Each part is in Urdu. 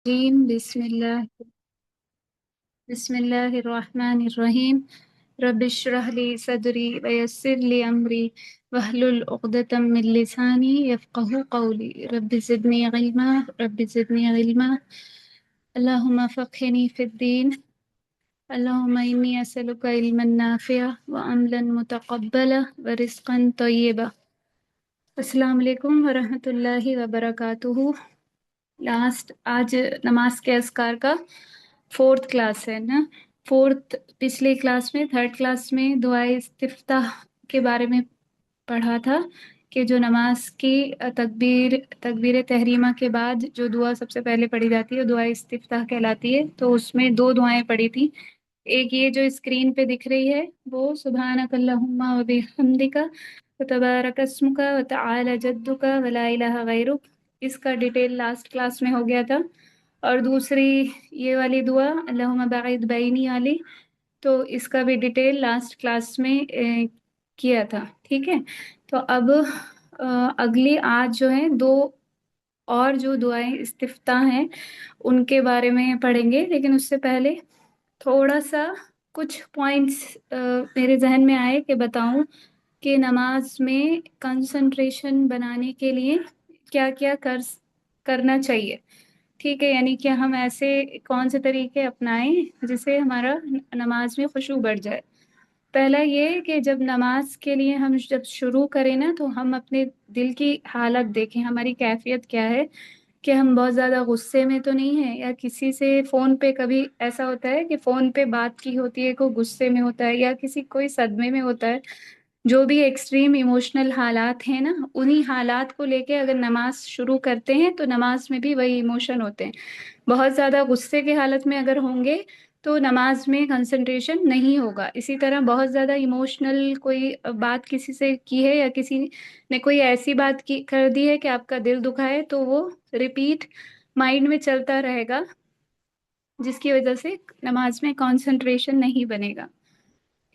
بسم الله بسم الله الرحمن الرحيم. رب اشرح لي صدري ويسر لي أمري واحلل عقدة من لساني يفقه قولي. رب زدني علما رب زدني علما. اللهم فقهني في الدين. اللهم إني أسألك علما نافعا وعملا متقبلا ورزقا طيبا. السلام علیکم ورحمۃ اللہ وبرکاتہ. آج نماز کے اذکار کا فورتھ کلاس ہے نا. پچھلے کلاس میں تھرڈ کلاس میں دعائے استفتاح کے بارے میں پڑھا تھا کہ جو نماز کی تکبیر تحریمہ کے بعد جو دعا سب سے پہلے پڑھی جاتی ہے دعائے استفتاح کہلاتی ہے. تو اس میں دو دعائیں پڑھی تھی. ایک یہ جو اسکرین پہ دکھ رہی ہے وہ سبحانک اللہم و بحمدک وتبارک اسمک وتعالی جدک ولا الہ غیرک. اس کا ڈیٹیل لاسٹ کلاس میں ہو گیا تھا. اور دوسری یہ والی دعا اللہم باعد بینی والی، تو اس کا بھی ڈیٹیل لاسٹ کلاس میں کیا تھا. ٹھیک ہے. تو اب اگلی آج جو ہے دو اور جو دعائیں استفتاح ہیں ان کے بارے میں پڑھیں گے. لیکن اس سے پہلے تھوڑا سا کچھ پوائنٹس میرے ذہن میں آئے کہ بتاؤں کہ نماز میں کنسنٹریشن بنانے کے لیے کیا کیا کرنا چاہیے. ٹھیک ہے. یعنی کہ ہم ایسے کون سے طریقے اپنائیں جس سے ہمارا نماز میں خشوع بڑھ جائے. پہلا یہ کہ جب نماز کے لیے ہم جب شروع کریں نا تو ہم اپنے دل کی حالت دیکھیں، ہماری کیفیت کیا ہے، کہ ہم بہت زیادہ غصے میں تو نہیں ہیں، یا کسی سے فون پہ کبھی ایسا ہوتا ہے کہ فون پہ بات کی ہوتی ہے کوئی غصے میں ہوتا ہے یا کسی کوئی صدمے میں ہوتا ہے. جو بھی ایکسٹریم ایموشنل حالات ہیں نا انہی حالات کو لے کے اگر نماز شروع کرتے ہیں تو نماز میں بھی وہی ایموشن ہوتے ہیں. بہت زیادہ غصے کے حالت میں اگر ہوں گے تو نماز میں کنسنٹریشن نہیں ہوگا. اسی طرح بہت زیادہ ایموشنل کوئی بات کسی سے کی ہے یا کسی نے کوئی ایسی بات کر دی ہے کہ آپ کا دل دکھا ہے تو وہ ریپیٹ مائنڈ میں چلتا رہے گا، جس کی وجہ سے نماز میں کنسنٹریشن نہیں بنے گا.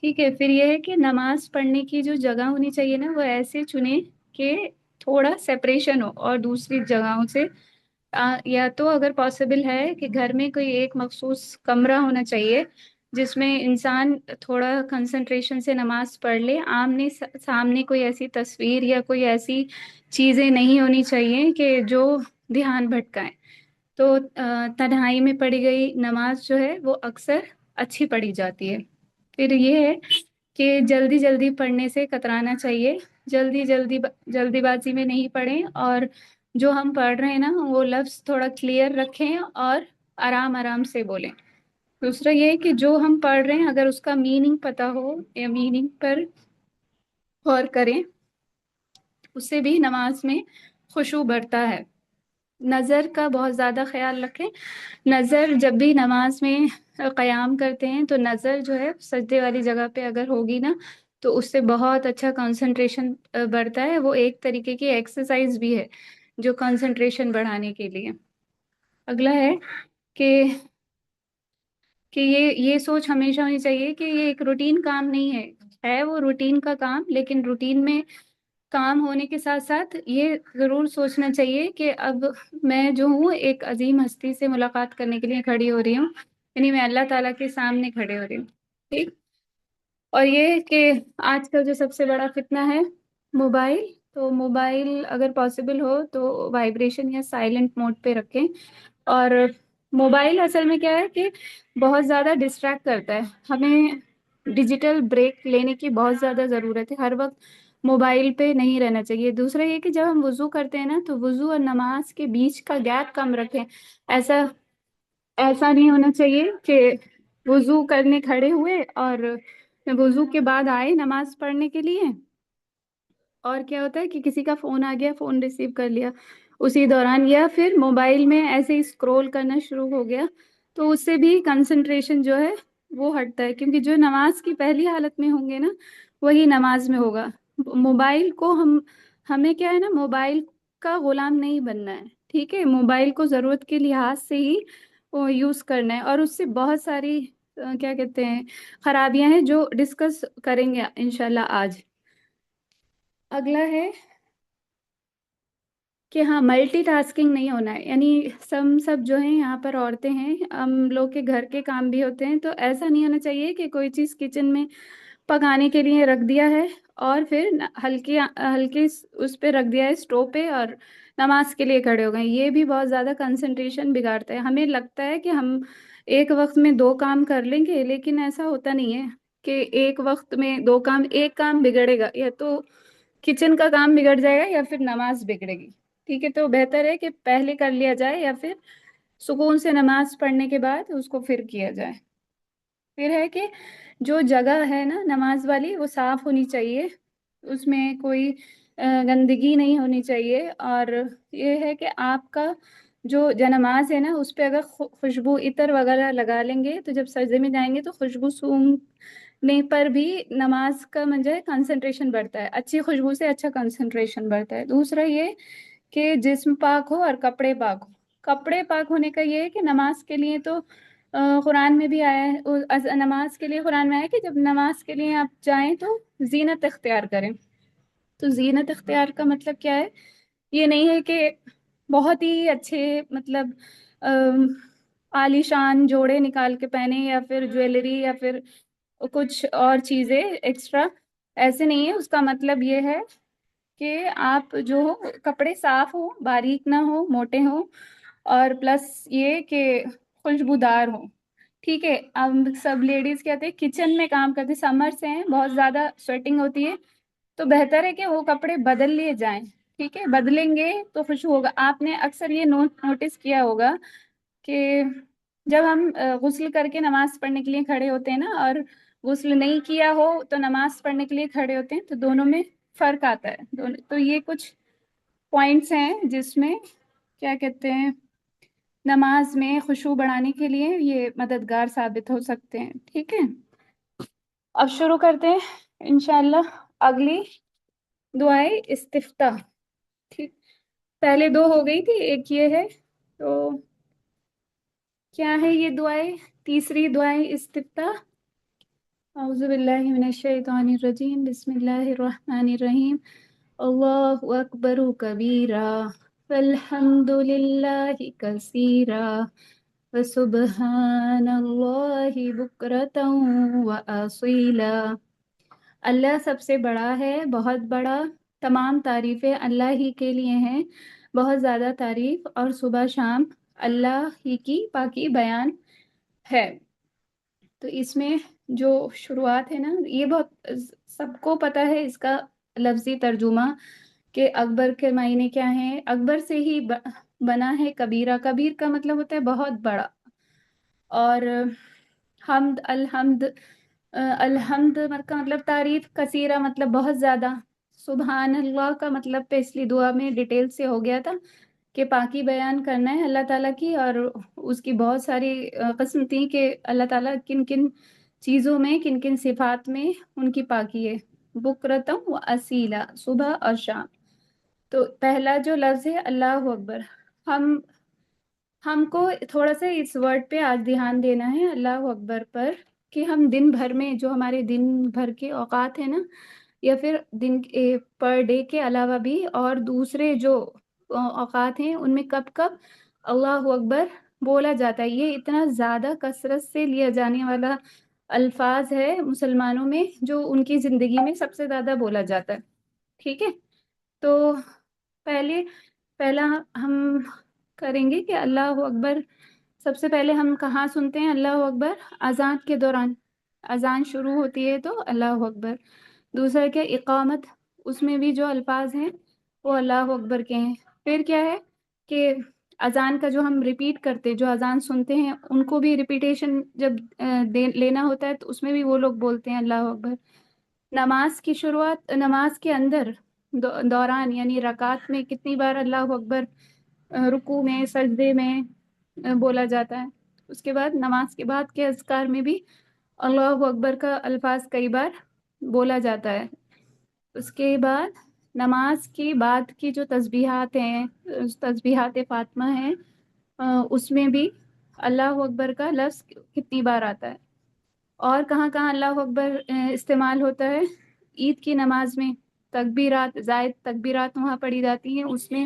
ٹھیک ہے. پھر یہ ہے کہ نماز پڑھنے کی جو جگہ ہونی چاہیے نا وہ ایسے چنیں کہ تھوڑا سیپریشن ہو اور دوسری جگہوں سے. یا تو اگر پاسبل ہے کہ گھر میں کوئی ایک مخصوص کمرہ ہونا چاہیے جس میں انسان تھوڑا کنسنٹریشن سے نماز پڑھ لے. آمنے سامنے کوئی ایسی تصویر یا کوئی ایسی چیزیں نہیں ہونی چاہیے کہ جو دھیان بھٹکائیں. تو تنہائی میں پڑھی گئی نماز جو ہے وہ اکثر اچھی پڑھی جاتی ہے. پھر یہ ہے کہ جلدی جلدی پڑھنے سے کترانا چاہیے. جلدی بازی میں نہیں پڑھیں، اور جو ہم پڑھ رہے ہیں نا وہ لفظ تھوڑا کلیئر رکھیں اور آرام آرام سے بولیں. دوسرا یہ کہ جو ہم پڑھ رہے ہیں اگر اس کا میننگ پتہ ہو یا میننگ پر غور کریں اس سے بھی نماز میں خشوع بڑھتا ہے. نظر کا بہت زیادہ خیال رکھیں. نظر جب بھی نماز میں قیام کرتے ہیں تو نظر جو ہے سجدے والی جگہ پہ اگر ہوگی نا تو اس سے بہت اچھا کنسنٹریشن بڑھتا ہے. وہ ایک طریقے کی ایکسرسائز بھی ہے جو کنسنٹریشن بڑھانے کے لیے. اگلا ہے کہ یہ سوچ ہمیشہ ہونی چاہیے کہ یہ ایک روٹین کام نہیں ہے وہ روٹین کا کام، لیکن روٹین میں کام ہونے کے ساتھ ساتھ یہ ضرور سوچنا چاہیے کہ اب میں جو ہوں ایک عظیم ہستی سے ملاقات کرنے کے لیے کھڑی ہو رہی ہوں، یعنی میں اللہ تعالیٰ کے سامنے کھڑے ہو رہی ہوں. ٹھیک. اور یہ کہ آج کل جو سب سے بڑا فتنہ ہے موبائل، تو موبائل اگر پاسبل ہو تو وائبریشن یا سائلنٹ موڈ پہ رکھیں. اور موبائل اصل میں کیا ہے کہ بہت زیادہ ڈسٹریکٹ کرتا ہے. ہمیں ڈیجیٹل بریک لینے کی بہت زیادہ ضرورت ہے. ہر وقت موبائل پہ نہیں رہنا چاہیے. دوسرا یہ کہ جب ہم وضو کرتے ہیں نا تو وضو اور نماز کے بیچ کا گیپ کم رکھیں. ایسا نہیں ہونا چاہیے کہ وضو کرنے کھڑے ہوئے اور وضو کے بعد آئے نماز پڑھنے کے لیے اور کیا ہوتا ہے کہ کسی کا فون آ گیا، فون ریسیو کر لیا اسی دوران، یا پھر موبائل میں ایسے ہی اسکرول کرنا شروع ہو گیا. تو اس سے بھی کنسنٹریشن جو ہے وہ ہٹتا ہے، کیونکہ جو نماز کی پہلی حالت میں ہوں گے نا وہی نماز میں ہوگا. موبائل کو ہمیں کیا ہے نا موبائل کا غلام نہیں بننا ہے. ٹھیک ہے. موبائل کو ضرورت کے لحاظ سے ہی یوز کرنا ہے. اور اس سے بہت ساری کیا کہتے ہیں خرابیاں ہیں جو ڈسکس کریں گے انشاءاللہ آج. اگلا ہے کہ ہاں ملٹی ٹاسکنگ نہیں ہونا ہے، یعنی سب جو ہیں یہاں پر عورتیں ہیں، ہم لوگ کے گھر کے کام بھی ہوتے ہیں، تو ایسا نہیں ہونا چاہیے کہ کوئی چیز کچن میں پکانے کے لیے رکھ دیا ہے اور پھر ہلکی ہلکی اس پہ رکھ دیا ہے اسٹوو پہ اور نماز کے لیے کھڑے ہو گئے. یہ بھی بہت زیادہ کنسنٹریشن بگاڑتا ہے. ہمیں لگتا ہے کہ ہم ایک وقت میں دو کام کر لیں گے، لیکن ایسا ہوتا نہیں ہے کہ ایک وقت میں دو کام. ایک کام بگڑے گا، یا تو کچن کا کام بگڑ جائے گا یا پھر نماز بگڑے گی. ٹھیک ہے، تو بہتر ہے کہ پہلے کر لیا جائے یا پھر سکون سے نماز پڑھنے کے بعد اس کو پھر کیا جائے. پھر ہے کہ جو جگہ ہے نا نماز والی وہ صاف ہونی چاہیے، اس میں کوئی گندگی نہیں ہونی چاہیے. اور یہ ہے کہ آپ کا جو نماز ہے نا اس پہ اگر خوشبو عطر وغیرہ لگا لیں گے تو جب سجدے میں جائیں گے تو خوشبو سونگنے پر بھی نماز کا مجھے کنسنٹریشن بڑھتا ہے. اچھی خوشبو سے اچھا کنسنٹریشن بڑھتا ہے. دوسرا یہ کہ جسم پاک ہو اور کپڑے پاک ہو. کپڑے پاک ہونے کا یہ ہے کہ نماز کے لیے تو قرآن میں بھی آیا ہے، نماز کے لیے قرآن میں آیا ہے کہ جب نماز کے لیے آپ جائیں تو زینت اختیار کریں. تو زینت اختیار کا مطلب کیا ہے؟ یہ نہیں ہے کہ بہت ہی اچھے مطلب عالی شان جوڑے نکال کے پہنے یا پھر جویلری یا پھر کچھ اور چیزیں ایکسٹرا. ایسے نہیں ہے. اس کا مطلب یہ ہے کہ آپ جو ہو کپڑے صاف ہو، باریک نہ ہو، موٹے ہوں، اور پلس یہ کہ خوشبودار ہو. ٹھیک ہے. اب سب لیڈیز کہتے ہیں کچن میں کام کرتے، سمر سے ہیں، بہت زیادہ سویٹنگ ہوتی ہے، تو بہتر ہے کہ وہ کپڑے بدل لیے جائیں. ٹھیک ہے، بدلیں گے تو خوشبو ہوگا. آپ نے اکثر یہ نوٹس کیا ہوگا کہ جب ہم غسل کر کے نماز پڑھنے کے لیے کھڑے ہوتے ہیں نا، اور غسل نہیں کیا ہو تو نماز پڑھنے کے لیے کھڑے ہوتے ہیں، تو دونوں میں فرق آتا ہے. تو یہ کچھ پوائنٹس ہیں جس میں کیا کہتے ہیں نماز میں خشوع بڑھانے کے لیے یہ مددگار ثابت ہو سکتے ہیں. ٹھیک ہے، اب شروع کرتے ہیں انشاءاللہ اگلی دعائیں استفتاح. ٹھیک، پہلے دو ہو گئی تھی، ایک یہ ہے. تو کیا ہے یہ دعائیں؟ تیسری دعائیں استفتاح. اعوذ باللہ من الشیطان الرجیم، بسم اللہ الرحمن الرحیم. اللہ اکبر کبیرا والحمد للہ کثیرا وسبحان اللہ بکرۃ واصیلا. اللہ سب سے بڑا ہے، بہت بڑا. تمام تعریفیں اللہ ہی کے لیے ہیں، بہت زیادہ تعریف، اور صبح شام اللہ ہی کی پاکی بیان ہے. تو اس میں جو شروعات ہے نا، یہ بہت سب کو پتہ ہے اس کا لفظی ترجمہ کہ اکبر کے معنی کیا ہیں. اکبر سے ہی بنا ہے کبیرہ. کبیر کا مطلب ہوتا ہے بہت بڑا. اور حمد الحمد کا مطلب تعریف، کثیرہ مطلب بہت زیادہ. سبحان اللہ کا مطلب پچھلی دعا میں ڈیٹیل سے ہو گیا تھا کہ پاکی بیان کرنا ہے اللہ تعالیٰ کی، اور اس کی بہت ساری قسم تھی کہ اللہ تعالیٰ کن کن چیزوں میں، کن کن صفات میں ان کی پاکی ہے. بکرتم و اصیلا، صبح اور شام. تو پہلا جو لفظ ہے اللہ اکبر، ہم کو تھوڑا سا اس ورڈ پہ آج دھیان دینا ہے، اللہ اکبر پر، کہ ہم دن بھر میں جو ہمارے دن بھر کے اوقات ہیں نا، یا پھر دن پر ڈے کے علاوہ بھی اور دوسرے جو اوقات ہیں ان میں کب کب اللہ اکبر بولا جاتا ہے. یہ اتنا زیادہ کثرت سے لیا جانے والا الفاظ ہے مسلمانوں میں، جو ان کی زندگی میں سب سے زیادہ بولا جاتا ہے. ٹھیک ہے، تو پہلا ہم کریں گے کہ اللہ اکبر سب سے پہلے ہم کہاں سنتے ہیں اللہ اکبر؟ اذان کے دوران. اذان شروع ہوتی ہے تو اللہ اکبر. دوسرا کیا؟ اقامت، اس میں بھی جو الفاظ ہیں وہ اللہ اکبر کے ہیں. پھر کیا ہے کہ اذان کا جو ہم ریپیٹ کرتے، جو اذان سنتے ہیں ان کو بھی ریپیٹیشن جب لینا ہوتا ہے تو اس میں بھی وہ لوگ بولتے ہیں اللہ اکبر. نماز کی شروعات، نماز کے اندر دوران یعنی رکعت میں کتنی بار اللہ اکبر رکوع میں، سجدے میں بولا جاتا ہے. اس کے بعد نماز کے بعد کے اذکار میں بھی اللہ اکبر کا الفاظ کئی بار بولا جاتا ہے. اس کے بعد نماز کی بعد کی جو تسبیحات ہیں، تسبیحات فاطمہ ہیں، اس میں بھی اللہ اکبر کا لفظ کتنی بار آتا ہے. اور کہاں کہاں اللہ اکبر استعمال ہوتا ہے؟ عید کی نماز میں تکبیرات، زائد تکبیرات وہاں پڑھی جاتی ہیں. اس میں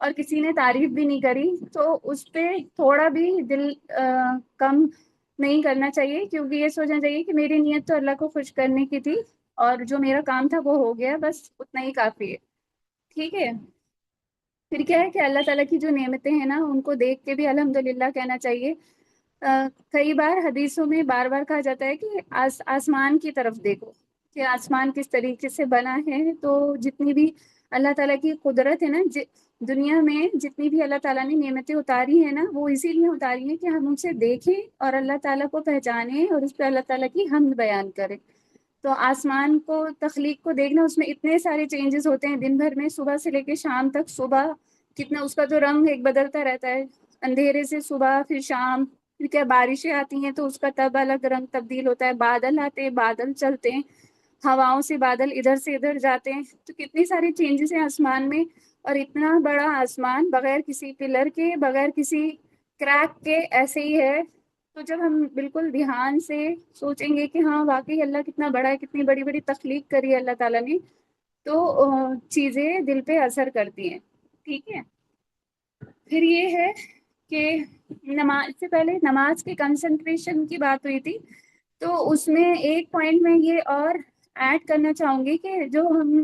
اور کسی نے تعریف بھی نہیں کری تو اس پہ تھوڑا بھی دل کم نہیں کرنا چاہیے، کیونکہ یہ سوچنا چاہیے کہ میری نیت تو اللہ کو خوش کرنے کی تھی اور جو میرا کام تھا وہ ہو گیا، بس اتنا ہی کافی ہے. ٹھیک ہے. پھر کیا ہے کہ اللہ تعالیٰ کی جو نعمتیں ہیں نا ان کو دیکھ کے بھی الحمدللہ کہنا چاہیے. کئی بار حدیثوں میں بار بار کہا جاتا ہے کہ آسمان کی طرف دیکھو کہ آسمان کس طریقے سے بنا ہے. تو جتنی بھی اللہ تعالیٰ کی قدرت ہے نا، دنیا میں جتنی بھی اللہ تعالیٰ نے نعمتیں اتاری ہیں نا، وہ اسی لیے اتاری ہیں کہ ہم ان سے دیکھیں اور اللہ تعالیٰ کو پہچانیں اور اس پہ اللہ تعالیٰ کی حمد بیان کریں. تو آسمان کو، تخلیق کو دیکھنا، اس میں اتنے سارے چینجز ہوتے ہیں دن بھر میں، صبح سے لے کے شام تک. صبح کتنا اس کا جو رنگ ایک بدلتا رہتا ہے، اندھیرے سے صبح، پھر شام، پھر کیا بارشیں آتی ہیں تو اس کا تب الگ رنگ تبدیل ہوتا ہے، بادل آتے ہیں، بادل چلتے ہیں، ہواؤں سے بادل ادھر سے ادھر جاتے ہیں. تو کتنی ساری چینجز ہیں آسمان میں. اور اتنا بڑا آسمان بغیر کسی پلر کے، بغیر کسی کریک کے ایسے ہی ہے. تو جب ہم بالکل دھیان سے سوچیں گے کہ ہاں واقعی اللہ کتنا بڑا ہے، کتنی بڑی بڑی تخلیق کری ہے اللہ تعالیٰ نے، تو چیزیں دل پہ اثر کرتی ہیں. ٹھیک ہے. پھر یہ ہے کہ نماز سے پہلے نماز کے کنسنٹریشن کی بات ہوئی تھی، تو اس میں ایک پوائنٹ میں یہ اور ایڈ کرنا چاہوں گی کہ جو ہم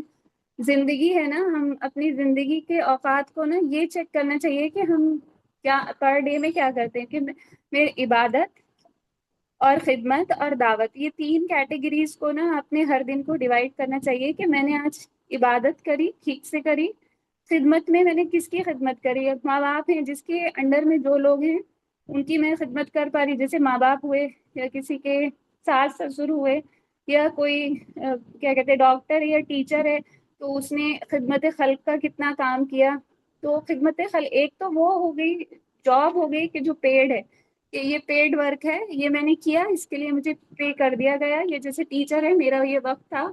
زندگی ہے نا، ہم اپنی زندگی کے اوقات کو نا یہ چیک کرنا چاہیے کہ ہم کیا پر ڈے میں کیا کرتے ہیں. کہ میری عبادت اور خدمت اور دعوت، یہ تین کیٹیگریز کو نا اپنے ہر دن کو ڈیوائڈ کرنا چاہیے کہ میں نے آج عبادت کری، ٹھیک سے کری. خدمت میں نے کس کی خدمت کری؟ ماں باپ ہیں جس کے انڈر میں جو لوگ ہیں ان کی میں خدمت کر پا رہی، جیسے ماں باپ ہوئے یا کسی کے ساس سسر ہوئے یا کوئی کیا کہتے ہیں ڈاکٹر یا ٹیچر ہے تو اس نے خدمت خلق کا کتنا کام کیا. تو خدمت خلق ایک تو وہ ہو گئی، جاب ہو گئی کہ جو پیڈ ہے، کہ یہ پیڈ ورک ہے، یہ میں نے کیا، اس کے لیے مجھے پے کر دیا گیا. یہ جیسے ٹیچر ہے، میرا یہ وقت تھا،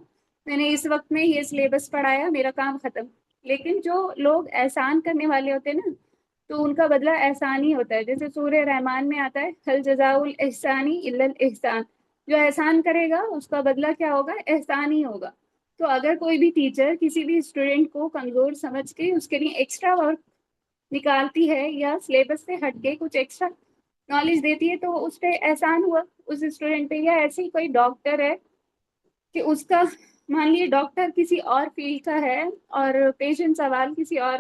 میں نے اس وقت میں یہ سلیبس پڑھایا، میرا کام ختم. لیکن جو لوگ احسان کرنے والے ہوتے ہیں نا تو ان کا بدلہ احسان ہی ہوتا ہے. جیسے سورہ رحمان میں آتا ہے هل جزاء الاحسان الا الاحسان، جو احسان کرے گا اس کا بدلہ کیا ہوگا؟ احسان ہی ہوگا. تو اگر کوئی بھی ٹیچر کسی بھی اسٹوڈینٹ کو کمزور سمجھ کے اس کے لیے ایکسٹرا ورک نکالتی ہے یا سلیبس سے ہٹ کے کچھ ایکسٹرا نالج دیتی ہے تو اس پہ احسان ہوا اس اسٹوڈینٹ پہ. یا ایسے ہی کوئی ڈاکٹر ہے کہ اس کا، مان لیے ڈاکٹر کسی اور فیلڈ کا ہے اور پیشنٹ سوال کسی اور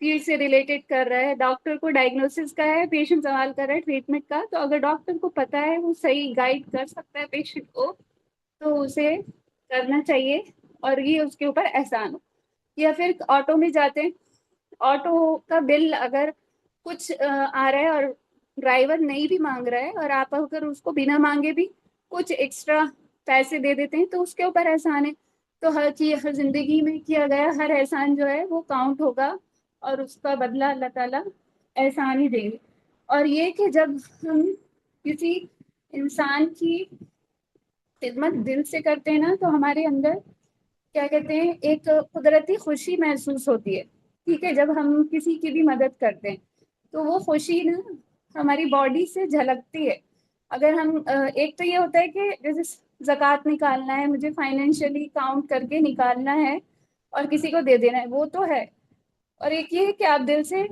فیلڈ سے ریلیٹڈ کر رہا ہے، ڈاکٹر کو ڈائگنوسس کا ہے، پیشنٹ سوال کر رہا ہے ٹریٹمنٹ کا، تو اگر ڈاکٹر کو پتا ہے وہ صحیح گائیڈ کر سکتا ہے پیشنٹ کو تو اسے کرنا چاہیے اور یہ اس کے اوپر احسان ہو. یا پھر آٹو میں جاتے ہیں، آٹو کا بل اگر کچھ آ رہا ہے اور ڈرائیور نہیں بھی مانگ رہا ہے اور آپ اگر اس کو بنا مانگے بھی کچھ ایکسٹرا پیسے دے دیتے ہیں تو اس کے اوپر احسان ہے. تو ہر چیز، ہر زندگی میں کیا گیا ہر احسان جو ہے وہ کاؤنٹ ہوگا اور اس کا بدلہ اللہ تعالیٰ احسان ہی دیں گے. اور یہ کہ جب ہم کسی انسان کی خدمت دل سے کرتے ہیں نا تو ہمارے اندر کیا کہتے ہیں ایک قدرتی خوشی محسوس ہوتی ہے. ٹھیک ہے. جب ہم کسی کی بھی مدد کرتے ہیں تو وہ خوشی نا ہماری باڈی سے جھلکتی ہے. اگر ہم ایک تو یہ ہوتا ہے کہ جیسے زکوٰۃ نکالنا ہے، مجھے فائنینشلی کاؤنٹ کر کے نکالنا ہے اور کسی کو دے دینا ہے، وہ تو ہے. اور ایک یہ ہے کہ آپ دل سے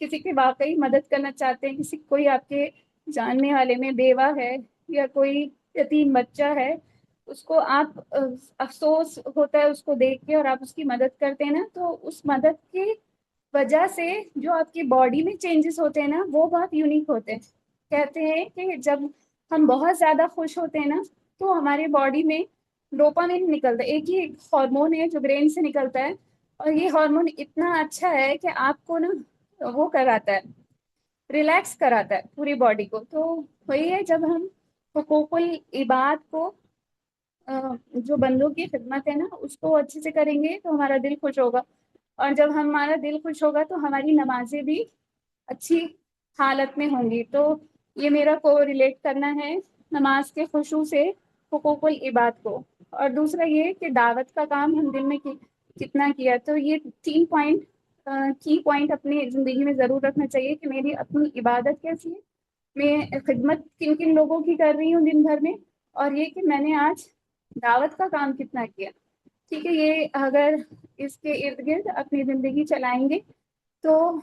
کسی کی واقعی مدد کرنا چاہتے ہیں، کسی کوئی آپ کے جاننے والے میں بیوہ ہے یا کوئی یتیم بچہ ہے، اس کو آپ افسوس ہوتا ہے اس کو دیکھ کے اور آپ اس کی مدد کرتے ہیں نا، تو اس مدد کی وجہ سے جو آپ کی باڈی میں چینجز ہوتے ہیں نا وہ بہت یونیک ہوتے ہیں. کہتے ہیں کہ جب ہم بہت زیادہ خوش ہوتے ہیں نا تو ہمارے باڈی میں ڈوپامین نکلتا ہے، ایک ہی ہارمون ہے جو برین سے نکلتا ہے اور یہ ہارمون اتنا اچھا ہے کہ آپ کو نا وہ کراتا ہے، ریلیکس کراتا ہے پوری باڈی کو. تو وہی ہے جب ہم حقوق العباد کو جو بندوں کی خدمت ہے نا اس کو اچھے سے کریں گے تو ہمارا دل خوش ہوگا. اور جب ہمارا دل خوش ہوگا تو ہماری نمازیں بھی اچھی حالت میں ہوں گی. تو یہ میرا کو ریلیٹ کرنا ہے نماز کے خشوع سے حقوق العباد کو. اور دوسرا یہ کہ دعوت کا کام ہم دن میں کتنا کیا. تو یہ 3 پوائنٹ کی پوائنٹ اپنی زندگی میں ضرور رکھنا چاہیے کہ میری اپنی عبادت کیسی ہے، میں خدمت کن کن لوگوں کی کر رہی ہوں دن بھر میں، اور یہ کہ میں نے آج دعوت کا کام کتنا کیا. ٹھیک ہے. یہ اگر اس کے ارد گرد اپنی زندگی چلائیں گے تو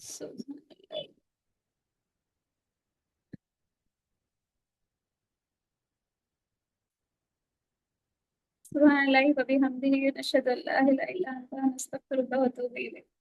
سبحان الله. سبحان الله وبحمده نشهد أن لا إله إلا أنت نستغفرك ونتوب إليك.